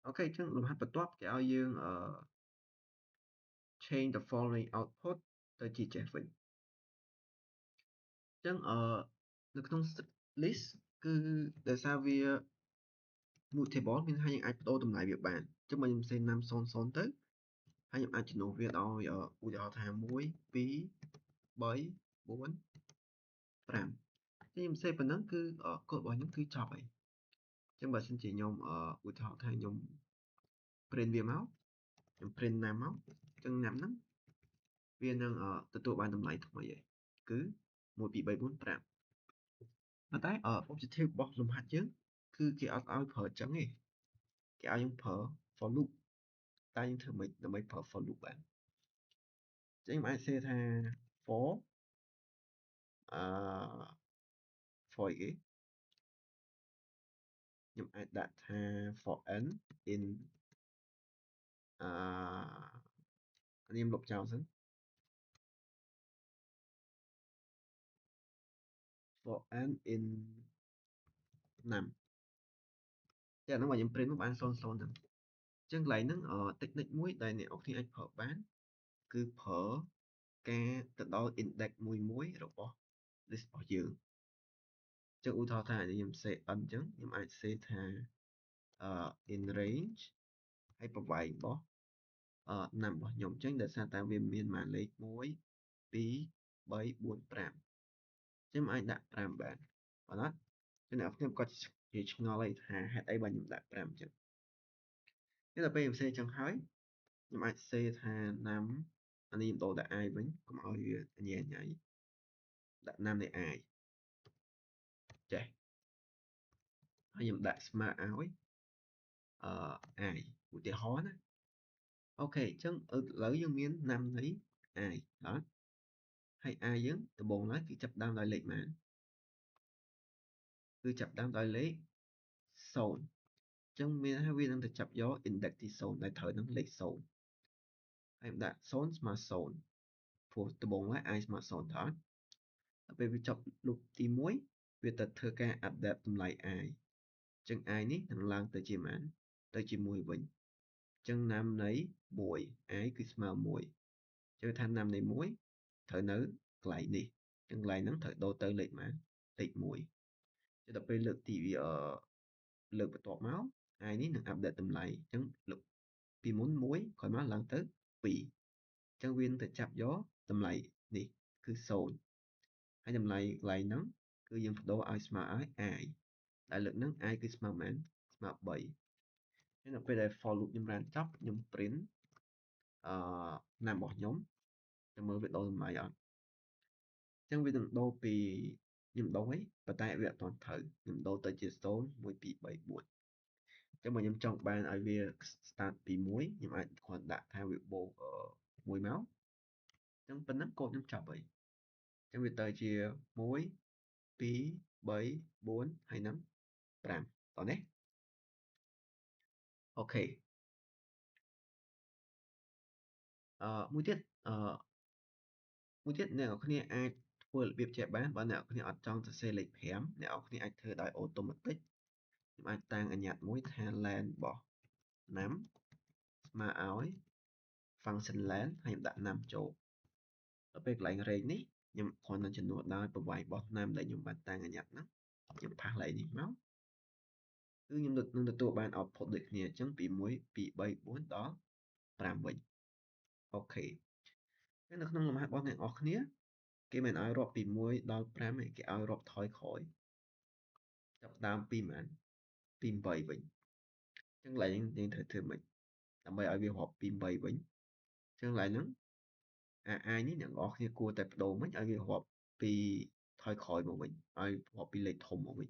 OK អញ្ចឹងលំហាត់បន្ទាប់គេឲ្យយើងchange the following output ទៅជាចេះវិញអញ្ចឹងនៅក្នុង list គឺដោយសារវា mutable មានថាយើងអាចបដូរតម្លៃវាបានអញ្ចឹងបើខ្ញុំសេណាំ00ទៅហើយខ្ញុំអាចជំនួសវាដោយឧទាហរណ៍ថា1 2 3 4 5អញ្ចឹងខ្ញុំសេប៉ុណ្ណឹងគឺកូដរបស់ខ្ញុំគឺចប់ហើយអញ្ចឹងបើសិនជាខ្ញុំឧទាហរណ៍ថាខ្ញុំ print វាមកខ្ញុំ print ណាំមកអញ្ចឹងណាំហ្នឹងវានឹងទទួលបានតម្លៃថ្មីហើយគឺ1 2 3 4 5ប៉ុន្តែobjective របស់លំហាត់យើងគឺគេអត់ឲ្យប្រើចឹងទេគេឲ្យយើងប្រើ for loop តែយើងធ្វើម៉េចដើម្បីប្រើ for loop បានអញ្ចឹងខ្ញុំអាចសេថា for អឺ for អីគេខ្ញុំអាចដាក់ថា for n in ខ្ញុំលុបចោលសិន for n in 5តែអានោះមកខ្ញុំ print មកបាន00ហ្នឹងអញ្ចឹងកន្លែងហ្នឹងtechnique មួយដែលអ្នកនរគ្នាអាចប្រើបានគឺប្រើការទៅដល់ index មួយរបស់ list របស់យើងអញ្ចឹងឧទាហរណ៍ថាខ្ញុំ say n អញ្ចឹងខ្ញុំអាច say ថា in range ហើយប្រវែងរបស់ណាំរបស់ខ្ញុំអញ្ចឹងដោយសារតែវាមានម៉ាលេខ1 2 3 4 5អញ្ចឹងអាចដាក់5បានអត់ចឹងអ្នកខ្ញុំក៏ជាឆ្ងល់ហើយថាហេតុអីបើខ្ញុំដាក់5អញ្ចឹងដល់ពេលខ្ញុំសេចឹងហើយខ្ញុំអាចសេថាណាំអានេះខ្ញុំដូរដាក់ i វិញកុំឲ្យវាញ៉ៃដាក់ណាំនៃ i ចេះហើយខ្ញុំដាក់ស្មើឲ្យi ឧទាហរណ៍ណាអូខេអញ្ចឹងឥឡូវយើងមានណាំនៃ i អត់ហើយ i យើងដំបូងឡើយគឺចាប់ដើមដោយលេខប៉ុន្មានគឺចាប់ដើមដោយលេខ0អញ្ចឹងមានថាវានឹងទៅចាប់យក index ទី0ដែលត្រូវនឹងលេខ0ហើយដាក់0ស្មើ0ព្រោះដំបូងឡើយ i ស្មើ0តើដល់ពេលវាចប់ loop ទី1វាទៅធ្វើការ update តម្លៃ i អញ្ចឹង i នេះនឹងឡើងទៅជាប៉ុន្មានទៅជា1វិញអញ្ចឹងណាំនៃ1 i គឺស្មើ1អញ្ចឹងថាណាំនៃ1ត្រូវនៅកន្លែងនេះអញ្ចឹងកន្លែងហ្នឹងត្រូវដូរទៅលេខប៉ុន្មានលេខ1ចុះដល់ពេលលើកទីលើកបន្ទាប់មក i នេះនឹង update តម្លៃអញ្ចឹងលើកពីមុន1ក្រោយមកឡើងទៅ2អញ្ចឹងវានឹងទៅចាប់យកតម្លៃនេះគឺ0ហើយតម្លៃកន្លែងហ្នឹងគឺយើងបដូរឲ្យស្មើឲ្យ i ដែលលើកហ្នឹង i គឺស្មើប៉ុន្មានស្មើ3អញ្ចឹងដល់ពេលដែល for loop ខ្ញុំបានចប់ខ្ញុំ print ណាំរបស់ខ្ញុំទៅមើលវាដូរតម្លៃអត់អញ្ចឹងវានឹងដូរពីខ្ញុំដូរហើយប៉ុន្តែវាអត់ទាន់ត្រូវខ្ញុំដូរទៅជា0 1 2 3 4អញ្ចឹងបើខ្ញុំចង់បានឲ្យវា start ពី1ខ្ញុំអាចគ្រាន់ដាក់ថាវាបូក1មកអញ្ចឹងប៉ុណ្ណឹងកូដខ្ញុំចប់ហើយអញ្ចឹងវាទៅជា1 2 3 4ហើយនឹង5តោះនេះអូខេមួយទៀតអ្នកនរគ្នាអាចធ្វើរបៀបចេះបានបើអ្នកនរគ្នាអត់ចង់សរសេរលេខ5អ្នកនរគ្នាអាចធ្វើដោយ automatic ខ្ញុំអាចតាំងអញ្ញត្តិមួយថា len របស់ណាំស្មើឲ្យ function len ហើយខ្ញុំដាក់ណាំចូលដល់ពេលកន្លែង range នេះខ្ញុំគ្រាន់តែចំនួនដោយប្រវែងរបស់ណាំដែលខ្ញុំបានតាំងអញ្ញត្តិហ្នឹងខ្ញុំផាសកន្លែងនេះមកគឺខ្ញុំនឹងទទួលបាន output ដូចគ្នាអញ្ចឹងពី1 2 3 4ដល់5វិញអូខេនៅក្នុងលំហាត់របស់អ្នកនរគ្នាគេមិនឲ្យរាប់ពី1ដល់5ទេគេឲ្យរាប់ថយក្រោយចាប់ដើមពីប៉ុន្មានពី8វិញអញ្ចឹងកន្លែងយើងត្រូវធ្វើម៉េចដើម្បីឲ្យវារាប់ពី8វិញអញ្ចឹងកន្លែងហ្នឹងអាយនេះអ្នកនរគ្នាគួរតែបដូរមិញឲ្យវារាប់ពីថយក្រោយមកវិញឲ្យរាប់ពីលេខធំមកវិញ